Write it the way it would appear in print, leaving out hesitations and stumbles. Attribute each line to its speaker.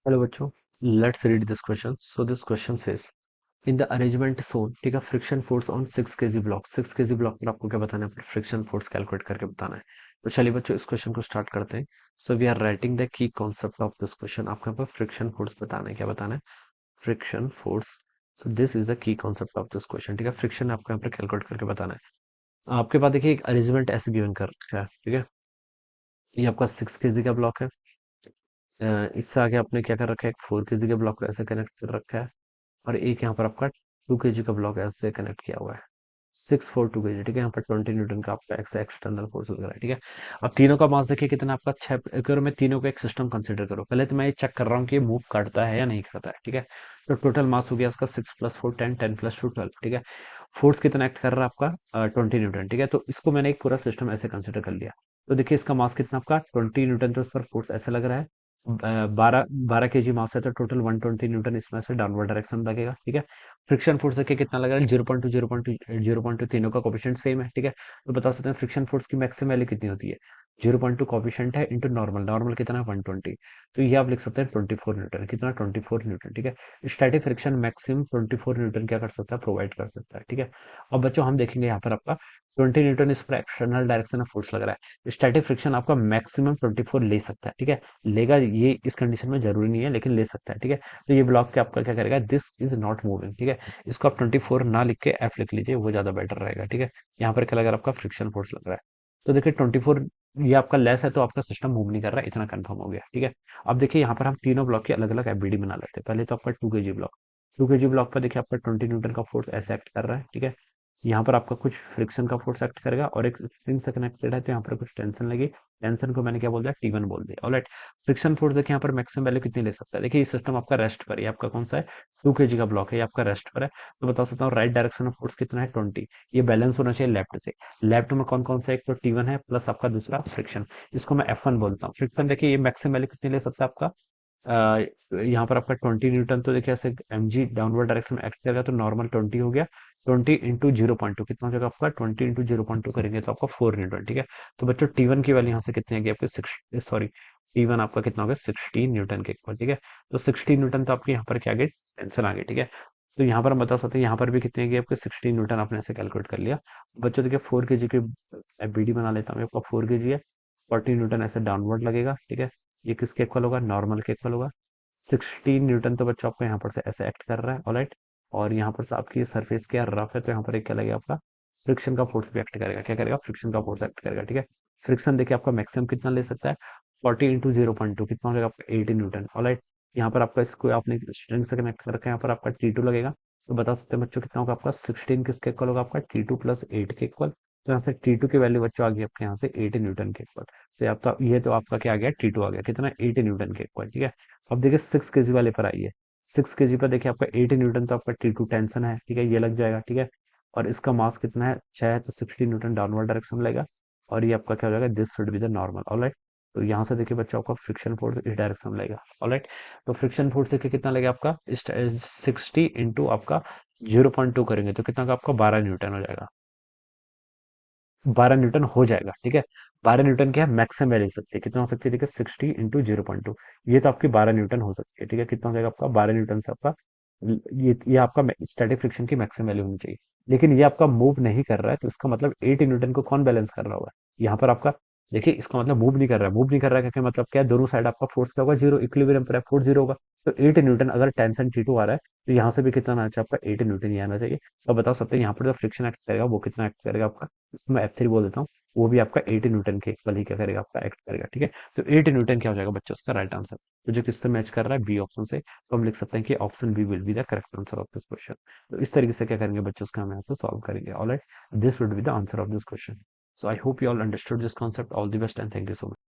Speaker 1: Hello बच्चों, let's read this question. So this question says in the arrangement shown, ठीक है, friction force on 6 kg block. 6 kg block पर आपको क्या बताना है? फ्रिक्शन फोर्स कैलकुलेट करके बताना है. तो चलिए बच्चों, इस क्वेश्चन को स्टार्ट करते हैं. So we are writing the key concept of this question. आपको यहाँ पर फ्रिक्शन फोर्स बताना है. क्या बताना है? Friction force. So this is the key concept of this question. ठीक है, फ्रिक्शन आपको यहाँ पर कैलकुलेट करके बताना है. आपके पास देखिए एक अरेंजमेंट ऐसे गिवन कर रखा है. ठीक है, ये आपका 6 kg का ब्लॉक है. इससे आगे आपने क्या कर रखा है? एक 4 kg के ब्लॉक को ऐसे कनेक्ट कर रखा है. और एक यहाँ पर आपका 2 kg का ब्लॉक ऐसे कनेक्ट किया हुआ है. 642 kg. ठीक है, यहाँ पर 20 न्यूटन का आपका एक्सटर्नल फोर्स लग रहा है. ठीक है, अब तीनों का मास देखिए कितना आपका 6 करो. मैं तीनों को एक सिस्टम कंसिडर करो. पहले तो मैं ये चेक कर रहा हूँ कि ये मूव करता है या नहीं करता है. ठीक है, तो टोटल मास हो गया इसका 6 + 4 10, 10 + 2 12. ठीक है, फोर्स कितना एक्ट कर रहा है आपका? 20 न्यूटन. ठीक है, तो इसको मैंने एक पूरा सिस्टम ऐसे कंसिडर कर लिया. तो देखिए इसका मास कितना आपका 20 न्यूटन. तो इस पर फोर्स ऐसे लग रहा है. 12 12 kg मास है, तो टोटल 120 न्यूटन इसमें से डाउनवर्ड डायरेक्शन में लगेगा. ठीक है, फ्रिक्शन फोर्स देखिए कितना लग रहा है? 0.2 0.2 0.2. तीनों का कोफिशिएंट सेम है. ठीक है, तो बता सकते हैं फ्रिक्शन फोर्स की मैक्सिमम वैल्यू कितनी होती है? 0.2 कोफिशिएंट है इंटू नॉर्मल. नॉर्मल कितना है? 120. तो ये आप लिख सकते हैं 24 न्यूटन. कितना? 24 न्यूटन. ठीक है, स्टैटिक फ्रिक्शन मैक्सिमम 24 न्यूटन क्या कर सकता है? प्रोवाइड कर सकता है. ठीक है, अब बच्चों हम देखेंगे यहाँ पर आपका 20 न्यूटन इस पर एक्सटर्नल डायरेक्शन में फोर्स लग रहा है. स्टैटिक फ्रिक्शन आपका मैक्सिमम 24 ले सकता है. ठीक है, लेगा ये इस कंडीशन में जरूरी नहीं है, लेकिन ले सकता है. ठीक है, तो ये ब्लॉक के आपका क्या करेगा? This is not moving. ठीक है, इसको आप 24 ना लिख के एफ लिख लीजिए, वो ज्यादा बेटर रहेगा. ठीक है, यहाँ पर क्या लग रहा है? आपका फ्रिक्शन फोर्स लग रहा है. तो देखिए 24 ये आपका लेस है, तो आपका सिस्टम मूव नहीं कर रहा है, इतना कंफर्म हो गया. ठीक है, अब देखिए यहाँ पर हम तीनों ब्लॉक की अलग अलग एफबीडी बना लेते हैं. पहले तो आपका 2 kg ब्लॉक. 2 kg ब्लॉक पर देखिए आपका 20 न्यूटन का फोर्स ऐसे एक्ट कर रहा है. ठीक है, यहाँ पर आपका कुछ फ्रिक्शन का फोर्स एक्ट करेगा, और एक स्प्रिंग से कनेक्टेड है, तो यहाँ पर कुछ टेंशन लगी. टेंशन को मैंने क्या बोल दिया? T1 बोल दिया. ऑलराइट, फ्रिक्शन फोर्स देखिए यहाँ पर मैक्सिमम वैल्यू कितनी ले सकता है? देखिए ये सिस्टम आपका रेस्ट पर है. ये आपका कौन सा है? 2 kg का ब्लॉक है, ये आपका रेस्ट पर है. तो बता सकता हूँ राइट डायरेक्शन में फोर्स कितना है? 20. ये बैलेंस होना चाहिए लेफ्ट से. लेफ्ट में कौन कौन सा? एक तो T1 है, प्लस आपका दूसरा फ्रिक्शन. इसको मैं F1 बोलता हूँ. फ्रिक्शन देखिए ये मैक्सिमम वैल्यू कितनी ले सकता है आपका? यहाँ पर आपका 20 न्यूटन. तो देखिए ऐसे mg डाउनवर्ड डायरेक्शन में एक्ट करेगा, तो नॉर्मल 20 हो गया. 20 × 0.2 कितना हो जाएगा आपका? 20 × 0.2 करेंगे तो आपका 4 न्यूटन. ठीक है, तो बच्चों T1 की वैल्यू यहाँ से कितनी आएगी आपके? 6, सॉरी, T1 आपका कितना हो गया? 16 न्यूटन के इक्वल. ठीक है, तो 16 न्यूटन, तो आपके यहाँ पर क्या आ गई? टेंशन आ गई. ठीक है, तो यहाँ पर हम बता सकते हैं यहाँ पर भी कितनी आएगी आपके? 16 न्यूटन. आपने ऐसे कैलकुलेट कर लिया. बच्चों देखिए 4 kg की एफबीडी बना लेता हूँ. आपका 4 kg है, 40 न्यूटन ऐसे डाउनवर्ड लगेगा. ठीक है, ये किसके इक्वल होगा? नॉर्मल के इक्वल होगा. 16 न्यूटन तो बच्चों आपको यहाँ पर से ऐसे एक्ट कर रहा है. ऑलराइट, और यहाँ पर से आपकी सरफेस क्या रफ है, तो यहाँ पर एक क्या लगेगा आपका? फ्रिक्शन का फोर्स भी एक्ट करेगा. क्या करेगा? फ्रिक्शन का फोर्स एक्ट करेगा. ठीक है, फ्रिक्शन देखिए आपका मैक्सिमम कितना ले सकता है? 40 × 0.2 कितना हो जाएगा आपका? 18 न्यूटन. ऑलराइट, यहाँ पर आपका इसको आपने स्ट्रिंग से कनेक्ट कर रखा है. यहाँ पर आपका T2 लगेगा. तो बता सकते हैं बच्चों कितना होगा आपका? 16 किसके इक्वल होगा आपका? T2 + 8 के इक्वल. तो यहाँ से T2 की वैल्यू बच्चों आ गई आपके यहाँ से 18 न्यूटन के इक्वल. तो ये तो आपका क्या आ गया? T2 आ गया. कितना? 18 न्यूटन के इक्वल. ठीक है, अब देखिए 6 kg वाले पर आइए. 6 kg पर देखिए आपका 18 न्यूटन, तो आपका T2 टेंशन है. ठीक है, ये लग जाएगा. ठीक है, और इसका मास कितना है? 6 है, तो 16 न्यूटन डाउनवर्ड डायरेक्शन में लगेगा. और ये आपका क्या हो जाएगा? This should be the normal. Alright, तो यहाँ से देखिए बच्चों आपका फ्रिक्शन फोर्स इस डायरेक्शन में लगेगा. ऑलराइट, तो फ्रिक्शन फोर्स देखिए कितना लगेगा आपका? 60 इंटू आपका 0.2 करेंगे तो कितना का आपका? 12 न्यूटन हो जाएगा. 12 न्यूटन हो जाएगा. ठीक है, 12 न्यूटन क्या है? मैक्सिमम वैल्यू हो सकती है. कितना हो सकती है? देखिए 60 × 0.2, ये तो आपकी 12 न्यूटन हो सकती है. ठीक है, कितना हो जाएगा आपका? 12 न्यूटन से आपका ये आपका स्टैटिक फ्रिक्शन की मैक्सिमम वैल्यू होनी चाहिए. लेकिन ये आपका मूव नहीं कर रहा है, तो इसका मतलब 80 न्यूटन को कौन बैलेंस कर रहा होगा? यहाँ पर आपका देखिए इसका मतलब मूव नहीं कर रहा है. मूव नहीं कर रहा है क्या मतलब? क्या दोनों साइड आपका फोर्स क्या होगा? जीरो. इक्विलिब्रियम पर है, फोर्स जीरो होगा. तो 8 न्यूटन अगर टेंशन T2 आ रहा है, तो यहाँ से भी कितना आना चाहिए आपका? 8 न्यूटन ही आना चाहिए. तो बता सकते हैं यहाँ पर जो फ्रिक्शन एक्ट करेगा वो कितना एक्ट करेगा आपका? इसको मैं F3 बोल देता हूँ. वो भी आपका 80 न्यूटन के इक्वल ही क्या करेगा? आपका एक्ट करेगा. ठीक है, तो 80 न्यूटन क्या हो जाएगा बच्चों? उसका राइट आंसर. तो जो किससे मैच कर रहा है? बी ऑप्शन से. तो हम लिख सकते हैं कि option B will be the correct answer of this question. तो इस तरीके से क्या करेंगे बच्चों? उसका हम यहाँ से सॉल्व करेंगे. Alright, this would be the answer of this question. So I hope you all understood this concept. All the best and thank you so much.